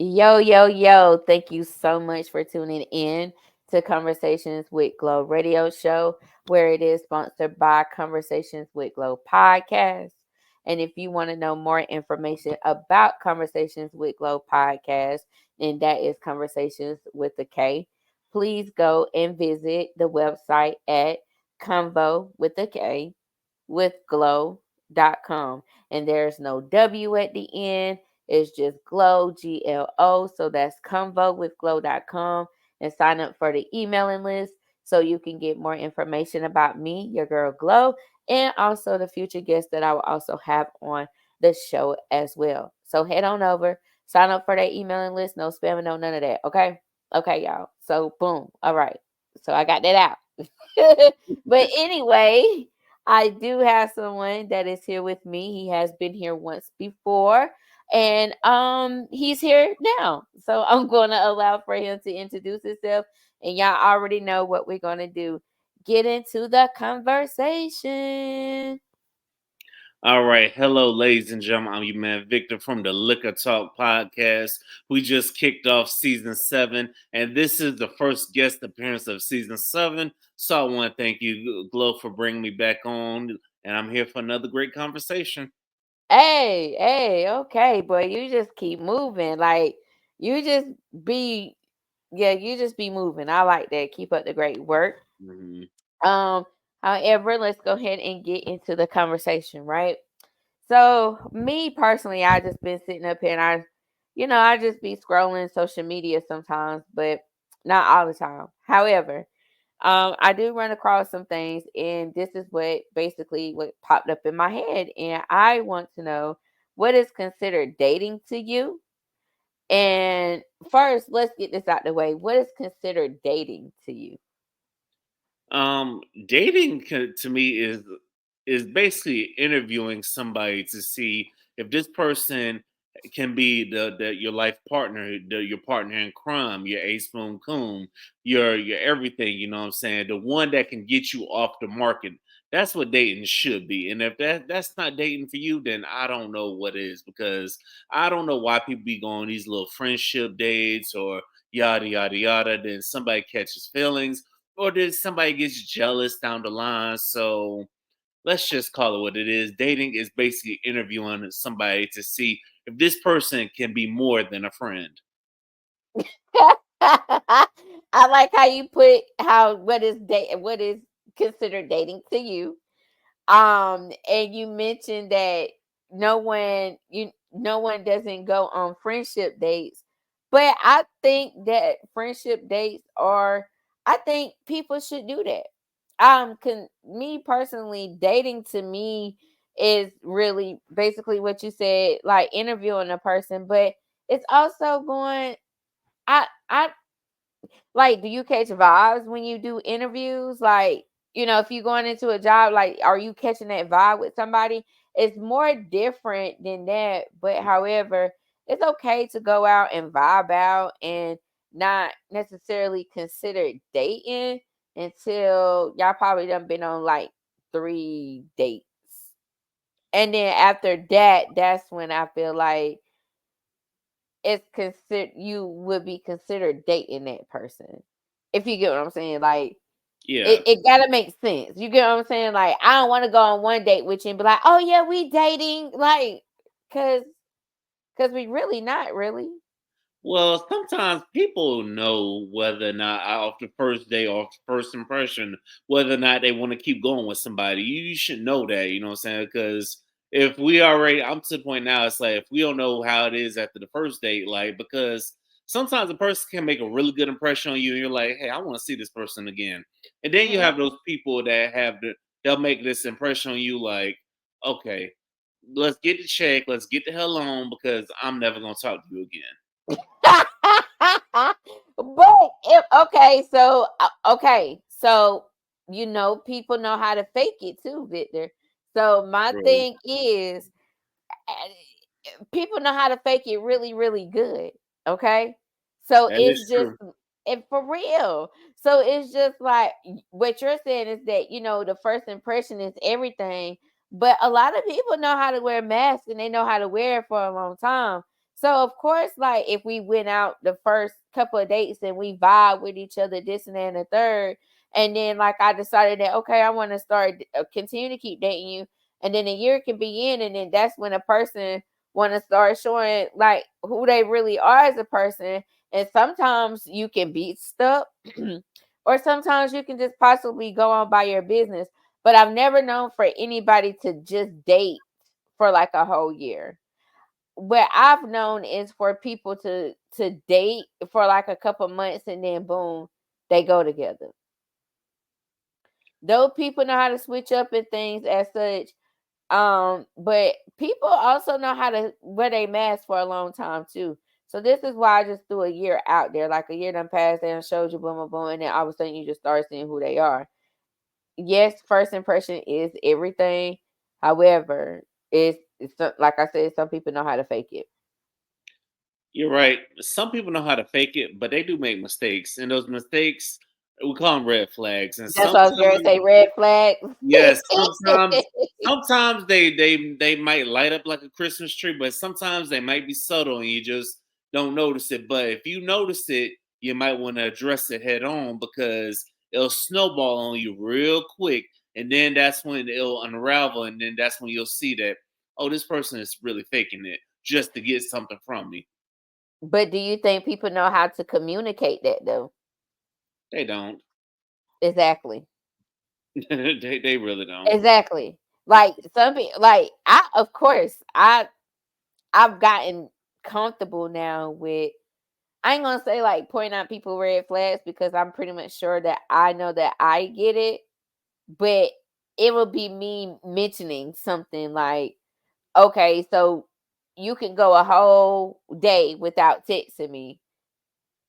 Yo, yo, yo. Thank you so much for tuning in to Conversations with Glo radio show, where it is sponsored by Conversations with Glo podcast. And if you want to know more information about Conversations with Glo podcast, and that is Conversations with the K, please go and visit the website at convo with the K with glow.com. And there's no W at the end. It's just glow, GLO. So that's convo with glow.com, and sign up for the emailing list so you can get more information about me, your girl Glow, and also the future guests that I will also have on the show as well. So head on over, sign up for that emailing list. No spamming, no none of that. Okay. Okay, y'all. So boom. All right. So I got that out. But anyway, I do have someone that is here with me. He has been here once before, and he's here now. So I'm going to allow for him to introduce himself, and y'all already know what we're going to do. Get into the conversation. All right. Hello, ladies and gentlemen. I'm your man Victor from the Liquor Talk Podcast. We just kicked off season 7, and this is the first guest appearance of season 7. So I want to thank you, Glo, for bringing me back on, and I'm here for another great conversation. Hey, hey, okay, boy, you just keep moving. Like you just be yeah, you just be moving. I like that. Keep up the great work. Mhm. Um, However, let's go ahead and get into the conversation, right? So, me personally, I just been sitting up here and I just be scrolling social media sometimes, but not all the time. However, I do run across some things, and this is what popped up in my head, and I want to know what is considered dating to you. And first, let's get this out the way. What is considered dating to you? Dating to me is basically interviewing somebody to see if this person can be the your life partner, your partner in crime, your ace boon coon, your everything. You know what I'm saying? The one that can get you off the market. That's what dating should be. And if that's not dating for you, then I don't know what is, because I don't know why people be going these little friendship dates or yada yada yada. Then somebody catches feelings, or did somebody gets jealous down the line? So let's just call it what it is. Dating is basically interviewing somebody to see if this person can be more than a friend. I like how you put how what is considered dating to you. And you mentioned that no one doesn't go on friendship dates. But I think that friendship dates are I think people should do that. Me personally, dating to me is really basically what you said, like interviewing a person, but it's also going I like, do you catch vibes when you do interviews? Like, if you're going into a job, like, are you catching that vibe with somebody? It's more different than that. But however, it's okay to go out and vibe out and not necessarily consider dating until y'all probably done been on like 3 dates. And then after that, that's when I feel like it's considered you would be considered dating that person. If you get what I'm saying, like Yeah. it gotta make sense. You get what I'm saying? Like I don't want to go on one date with you and be like, oh yeah, we dating, like, cause we really not really. Well, sometimes people know whether or not off the first day, off the first impression, whether or not they want to keep going with somebody. You should know that, you know what I'm saying? Because if we already, I'm to the point now, it's like if we don't know how it is after the first date, like, because sometimes a person can make a really good impression on you and you're like, hey, I want to see this person again. And then you Hmm. have those people that they'll make this impression on you like, okay, let's get the check, let's get the hell on because I'm never going to talk to you again. But if okay, so people know how to fake it too, Victor. So my True. thing is, people know how to fake it really, really good. Okay. So That it's is just, true. and for real. So it's just like what you're saying is that, the first impression is everything. But a lot of people know how to wear masks and they know how to wear it for a long time. So of course, like if we went out the first couple of dates and we vibe with each other, this and that and the third, and then like I decided that okay, I want to start continue to keep dating you, and then a year can be in, and then that's when a person want to start showing like who they really are as a person. And sometimes you can be stuck, or sometimes you can just possibly go on by your business. But I've never known for anybody to just date for like a whole year. What I've known is for people to date for like a couple months and then boom, they go together. Though people know how to switch up and things as such, but people also know how to wear they mask for a long time too. So this is why I just threw a year out there, like a year done passed and showed you boom, boom, boom, and then all of a sudden you just start seeing who they are. Yes, first impression is everything. However, like I said, some people know how to fake it. You're right. Some people know how to fake it, but they do make mistakes, and those mistakes we call them red flags. And That's what I was gonna sometimes, say, red flag. yes, sometimes they might light up like a Christmas tree, but sometimes they might be subtle, and you just don't notice it. But if you notice it, you might want to address it head on because it'll snowball on you real quick, and then that's when it'll unravel, and then that's when you'll see that, oh, this person is really faking it just to get something from me. But do you think people know how to communicate that though? They don't. Exactly. They really don't. Exactly. Like some people, like I, of course, I've gotten comfortable now with. I ain't gonna say like pointing out people red flags because I'm pretty much sure that I know that I get it, but it will be me mentioning something like, okay, so you can go a whole day without texting me.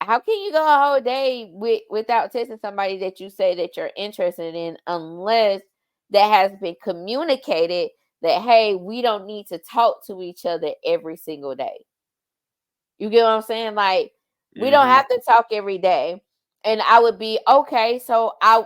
How can you go a whole day without texting somebody that you say that you're interested in unless that has been communicated that hey, we don't need to talk to each other every single day. You get what I'm saying? Like we don't Hmm. have to talk every day. And I would be okay. So I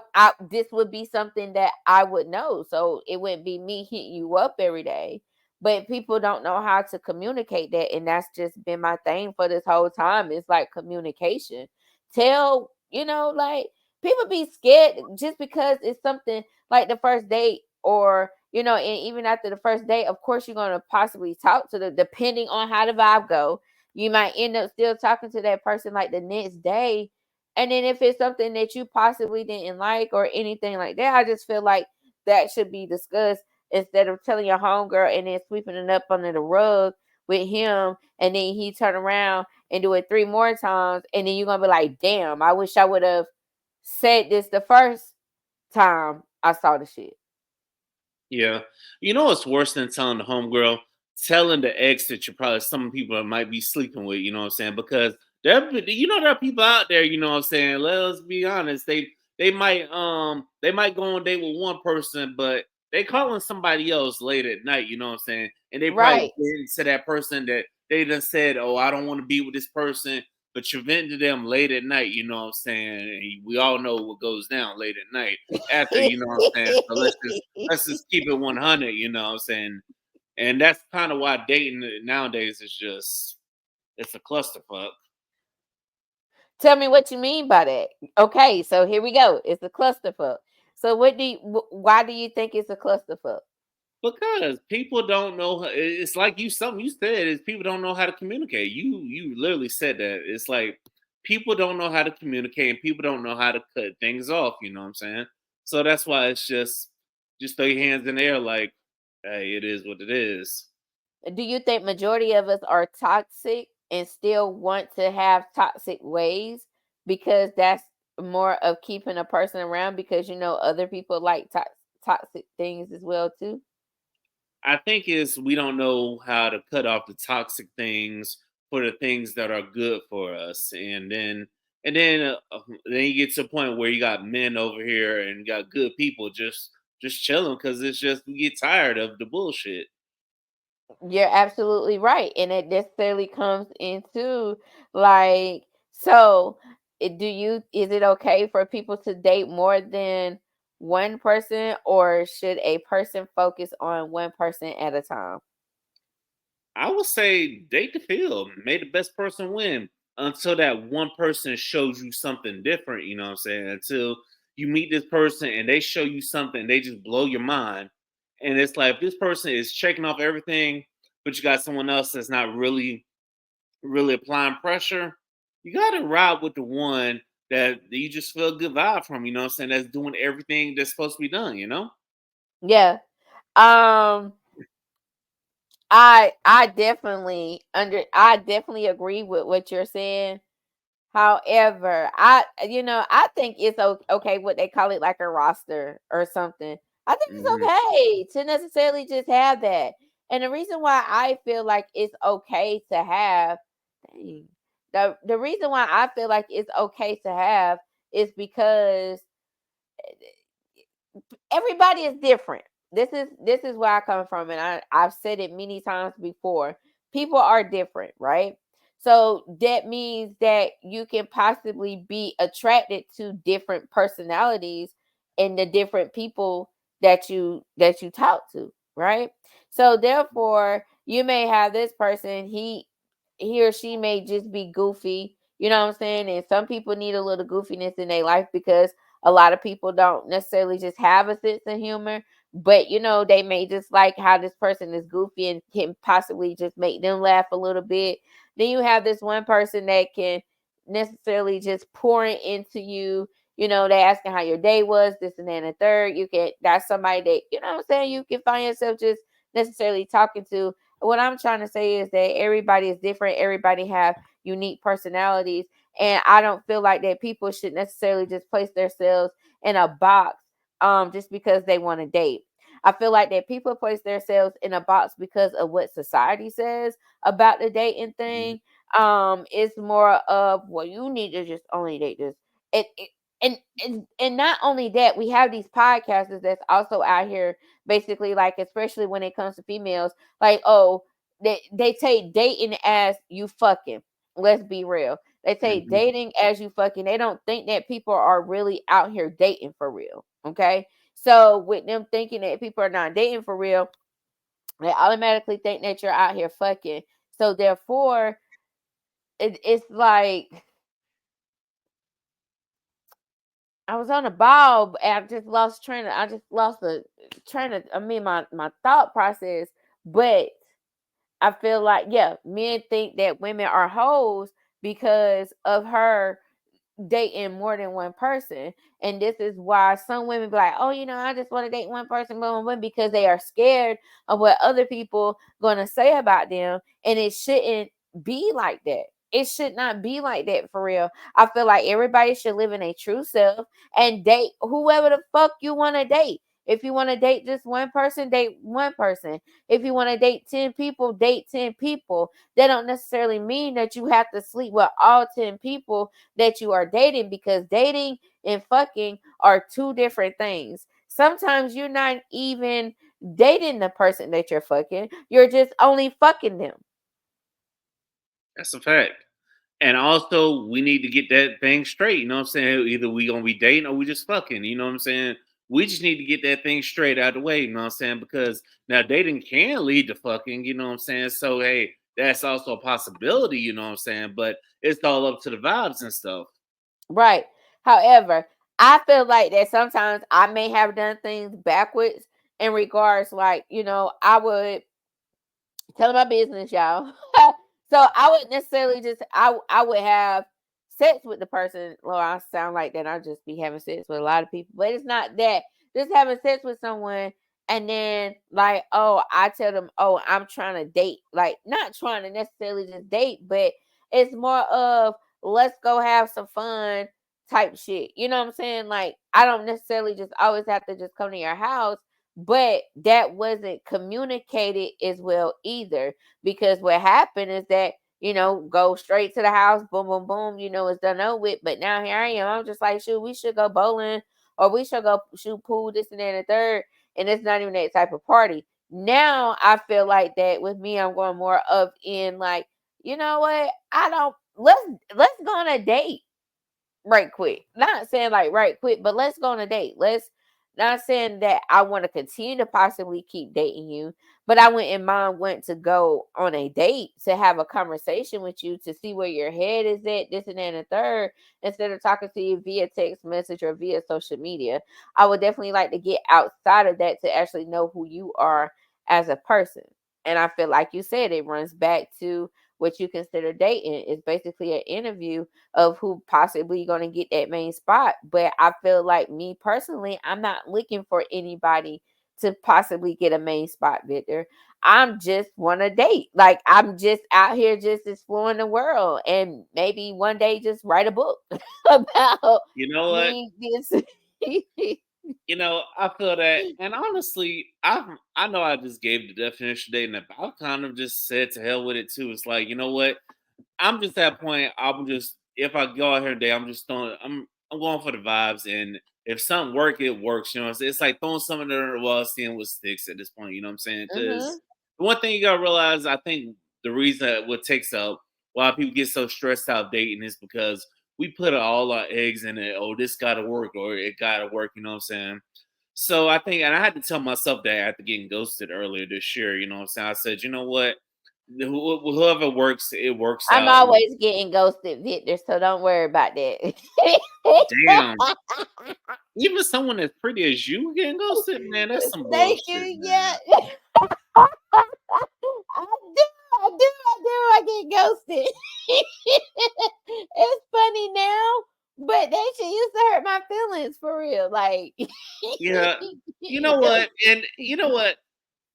this would be something that I would know. So it wouldn't be me hitting you up every day. But people don't know how to communicate that. And that's just been my thing for this whole time. It's like communication. Tell, like people be scared just because it's something like the first date or and even after the first date, of course you're gonna possibly talk to the depending on how the vibe go. You might end up still talking to that person like the next day. And then if it's something that you possibly didn't like or anything like that, I just feel like that should be discussed instead of telling your homegirl and then sweeping it up under the rug with him and then he turn around and do it three more times and then you're gonna be like, damn, I wish I would have said this the first time I saw the shit. Yeah. You know what's worse than telling the homegirl? Telling the ex that you're probably some people might be sleeping with, you know what I'm saying? Because there are people out there, you know what I'm saying? Let's be honest. They might go on a date with one person, but they calling somebody else late at night, you know what I'm saying? And they probably Right. didn't to that person that they done said, oh, I don't want to be with this person, but you're venting to them late at night, you know what I'm saying? And we all know what goes down late at night after, you know what I'm saying? So let's just keep it 100, you know what I'm saying? And that's kind of why dating nowadays is just it's a clusterfuck. Tell me what you mean by that. Okay, so here we go. It's a clusterfuck. So why do you think it's a clusterfuck? Because people don't know it's like something you said is people don't know how to communicate. You literally said that. It's like people don't know how to communicate and people don't know how to cut things off, you know what I'm saying? So that's why it's just throw your hands in the air like, hey, it is what it is. Do you think majority of us are toxic and still want to have toxic ways because that's more of keeping a person around because other people like toxic things as well too? I think is we don't know how to cut off the toxic things for the things that are good for us, and then you get to a point where you got men over here and got good people just chilling because it's just we get tired of the bullshit. You're absolutely right. And it necessarily comes into like, so is it okay for people to date more than one person or should a person focus on one person at a time? I would say date the field, may the best person win until that one person shows you something different. You know what I'm saying? Until you meet this person and they show you something, they just blow your mind. And it's like if this person is checking off everything, but you got someone else that's not really applying pressure, you got to ride with the one that you just feel a good vibe from. You know what I'm saying? That's doing everything that's supposed to be done. You know? Yeah. Um I definitely agree with what you're saying. However, I think it's okay what they call it, like a roster or something. I think Hmm. it's okay to necessarily just have that. And the reason why I feel like it's okay to have, dang, the reason why I feel like it's okay to have is because everybody is different. This is where I come from, and I've said it many times before. People are different, right? So that means that you can possibly be attracted to different personalities and the different people that you talk to, right? So therefore, you may have this person, he or she may just be goofy, you know what I'm saying? And some people need a little goofiness in their life because a lot of people don't necessarily just have a sense of humor, but they may just like how this person is goofy and can possibly just make them laugh a little bit. Then you have this one person that can necessarily just pouring into you. They asking how your day was, this and that and the third. That's somebody that, what I'm saying, you can find yourself just necessarily talking to. What I'm trying to say is that everybody is different. Everybody have unique personalities, and I don't feel like that people should necessarily just place themselves in a box just because they want to date. I feel like that people place themselves in a box because of what society says about the dating thing. It's more of, well, you need to just only date this. It and not only that, we have these podcasters that's also out here, basically, like, especially when it comes to females, like, oh, they take dating as you fucking. Let's be real. They take Hmm. dating as you fucking. They don't think that people are really out here dating for real. Okay. So with them thinking that people are not dating for real, they automatically think that you're out here fucking. So therefore, it's like I was on a ball and I just lost train of, I just lost the train of, I mean, my thought process. But I feel like, yeah, men think that women are hoes because of her dating more than one person. And this is why some women be like, oh, I just want to date one person, blah, blah, blah, because they are scared of what other people gonna say about them. And it shouldn't be like that. It should not be like that for real. I feel like everybody should live in a true self and date whoever the fuck you want to date. If you want to date just one person, date one person. If you want to date 10 people, date 10 people. That don't necessarily mean that you have to sleep with all 10 people that you are dating, because dating and fucking are two different things. Sometimes you're not even dating the person that you're fucking, you're just only fucking them. That's a fact. And also, we need to get that thing straight. You know what I'm saying? Either we gonna be dating or we just fucking. You know what I'm saying? We just need to get that thing straight out of the way. You know what I'm saying? Because now dating can lead to fucking. You know what I'm saying? So hey, that's also a possibility. You know what I'm saying? But it's all up to the vibes and stuff. Right. However, I feel like that sometimes I may have done things backwards in regards, like, I would tell my business, y'all. So I would necessarily just I would have sex with the person. Well, I sound like that. I just be having sex with a lot of people, but it's not that. Just having sex with someone, and then, like, oh, I tell them, oh, I'm trying to date. Like, not trying to necessarily just date, but it's more of, let's go have some fun type shit. You know what I'm saying? Like, I don't necessarily just always have to just come to your house, but that wasn't communicated as well either, because what happened is that, go straight to the house, boom, boom, boom, it's done over with. But now here I am. I'm just like, shoot, we should go bowling, or we should go shoot pool, this and that and the third. And it's not even that type of party. Now I feel like that with me, I'm going more up in, like, you know what? I don't let's go on a date right quick. Not saying like right quick, but let's go on a date. Not saying that I want to continue to possibly keep dating you, but I wouldn't mind want to go on a date to have a conversation with you to see where your head is at, this and that and the third, instead of talking to you via text message or via social media. I would definitely like to get outside of that to actually know who you are as a person. And I feel like you said it runs back to what you consider dating. It's basically an interview of who possibly going to get that main spot. But I feel like me personally, I'm not looking for anybody to possibly get a main spot, Victor. I'm just want to date. Like I'm just out here just exploring the world and maybe one day just write a book about You know what? me this. I feel that, and honestly, I know I just gave the definition of dating, but I kind of just said to hell with it too. It's like, you know what? I'm just at that point. I'm just, if I go out here today, I'm just throwing. I'm going for the vibes, and if something work, it works. You know, it's like throwing something under the wall, seeing what sticks at this point. You know what I'm saying? Mm-hmm. Because the one thing you gotta realize, I think the reason that what takes up why people get so stressed out dating is because we put all our eggs in it. Oh, this gotta work, or it gotta work. You know what I'm saying? So I think, and I had to tell myself that after getting ghosted earlier this year. You know what I'm saying? I said, you know what? Whoever works, it works I'm out. always getting ghosted, Victor, so don't worry about that. Damn. Even someone as pretty as you getting ghosted, man, that's some Thank bullshit, you. Yeah. man. I do. I get ghosted. It's funny now, but that shit used to hurt my feelings for real. Like, Yeah. You know what? And you know what?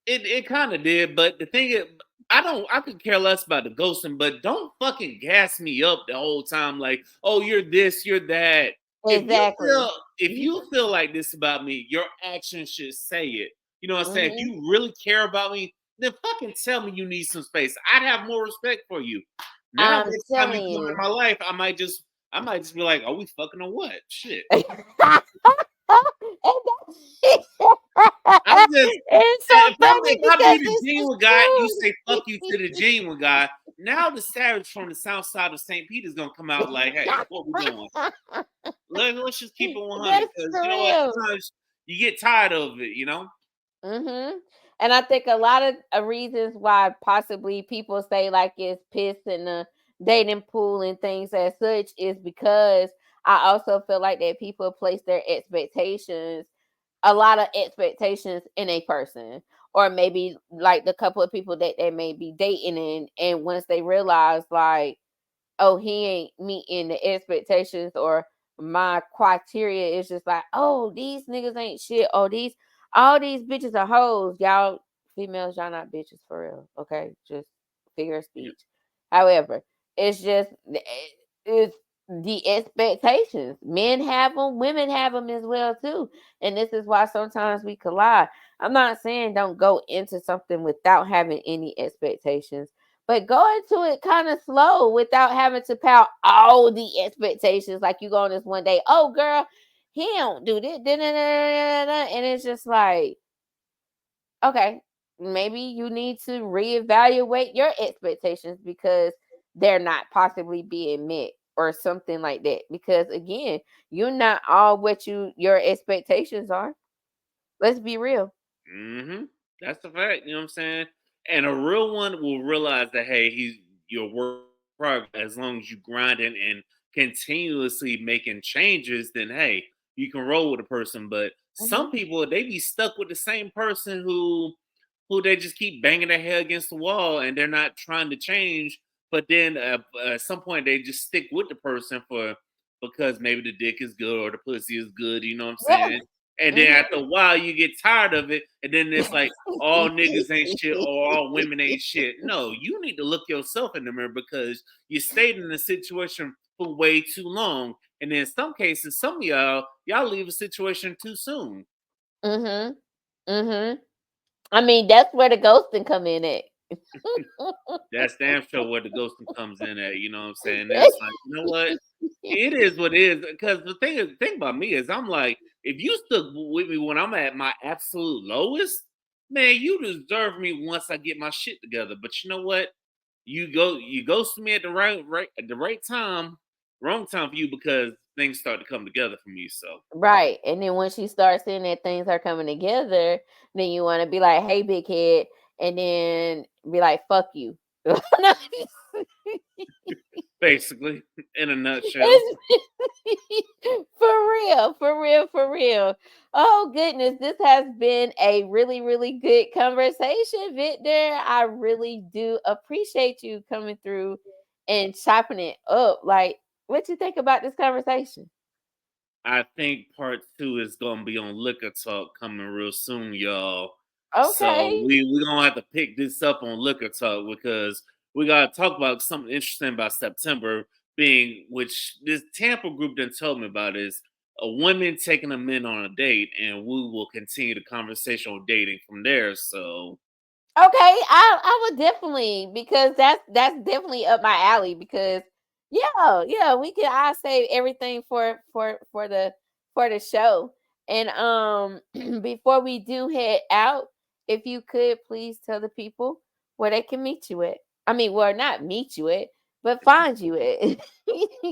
It kind of did, but the thing is, I could care less about the ghosting, but don't fucking gas me up the whole time like, oh, you're this, you're that. If you exactly. feel if you feel like this about me, your actions should say it. You know what I'm saying? If Hmm. you really care about me, then fucking tell me you need some space. I'd have more respect for you. Now I'm next time you telling come in you. my life, I might just be like, oh, we fucking or what? Shit. I'm just It's so if funny I be because the this is genuine guy, you say fuck you to the true. genuine guy. Now the savage from the south side of St. Peter's gonna come out like, hey, what we doing? Let's just keep it 100 That's because for you know what? real. Sometimes you get tired of it, you know. Mhm. And I think a lot of reasons why possibly people say like it's piss in the dating pool and things as such is because I also feel like that people place their expectations, a lot of expectations in a person, or maybe like the couple of people that they may be dating, and once they realize like, oh, he ain't meeting the expectations or my criteria, is just like, oh, these niggas ain't shit. Oh, these all these bitches are hoes. Y'all females, y'all not bitches for real. Okay, just figure of Yeah. speech. However, it's just it's the expectations. Men have them, women have them as well too, and this is why sometimes we collide. I'm not saying don't go into something without having any expectations, but go into it kind of slow without having to pout all the expectations. Like you go on this one day, oh girl, he don't do this, and it's just like, okay, maybe you need to reevaluate your expectations because they're not possibly being met or something like that. Because again, you're not all what your expectations are. Let's be real. That's the fact. You know what I'm saying? And a real one will realize that hey, he's your work in progress. As long as you grinding and continuously making changes, then hey, you can roll with a person. But some Hmm. people they be stuck with the same person who they just keep banging their head against the wall and they're not trying to change. But then at some point they just stick with the person for because maybe the dick is good or the pussy is good. You know what I'm Yeah. saying? And then Hmm. after a while, you get tired of it, and then it's like all niggas ain't shit or all women ain't shit. No, you need to look yourself in the mirror because you stayed in a situation for way too long, and in some cases, some of y'all leave a situation too soon. Hmm. Hmm. I mean, that's where the ghosting come in at. That's damn sure where the ghosting comes in at. You know what I'm saying? It's like you know what? It is what it is. Because the thing about me is, I'm like, if you stuck with me when I'm at my absolute lowest, man, you deserve me once I get my shit together. But you know what? You ghost me at the right at the right time, wrong time for you because things start to come together for me. So Right. And then once you start seeing that things are coming together, then you want to be like, hey, big head, and then be like, fuck you. basically, in a nutshell. It's- for real, for real, for real. Oh goodness, this has been a really, really good conversation, Victor. I really do appreciate you coming through and chopping it up. Like, what you think about this conversation? I think part two is gonna be on liquor talk coming real soon, y'all. So Okay. we gonna have to pick this up on liquor talk because we gotta talk about something interesting about September being, which this Tampa group done told me about, is a women taking a men on a date, and we will continue the conversation on dating from there. So Okay, I would definitely, because that's definitely up my alley, because yeah, we can, I save everything for the show. And before we do head out, if you could please tell the people where they can meet you at. I mean, well, not meet you at, but find you at.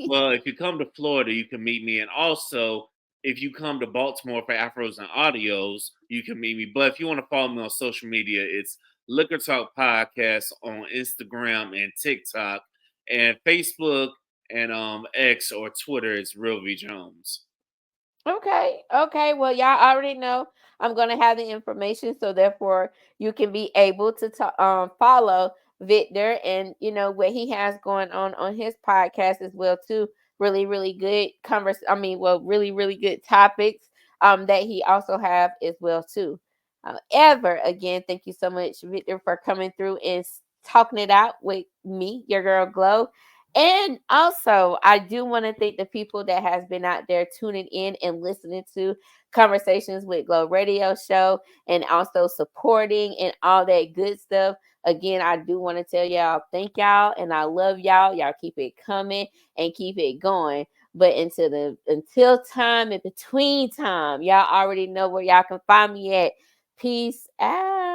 well, if you come to Florida, you can meet me. And also, if you come to Baltimore for Afros and Audios, you can meet me. But if you want to follow me on social media, it's Liquor Talk Podcast on Instagram and TikTok, and Facebook and X or Twitter. It's Real V Jones. Okay. Okay. Well, y'all already know I'm gonna have the information, so therefore you can be able to follow Victor, and what he has going on his podcast as well too. Really, really good I mean, well, really, really good topics that he also have as well too. However, again, thank you so much, Victor, for coming through and talking it out with me, your girl Glow. And also, I do want to thank the people that has been out there tuning in and listening to Conversations with Glo Radio Show, and also supporting and all that good stuff. Again, I do want to tell y'all, thank y'all, and I love y'all. Y'all keep it coming and keep it going. But until time in between time, y'all already know where y'all can find me at. Peace out.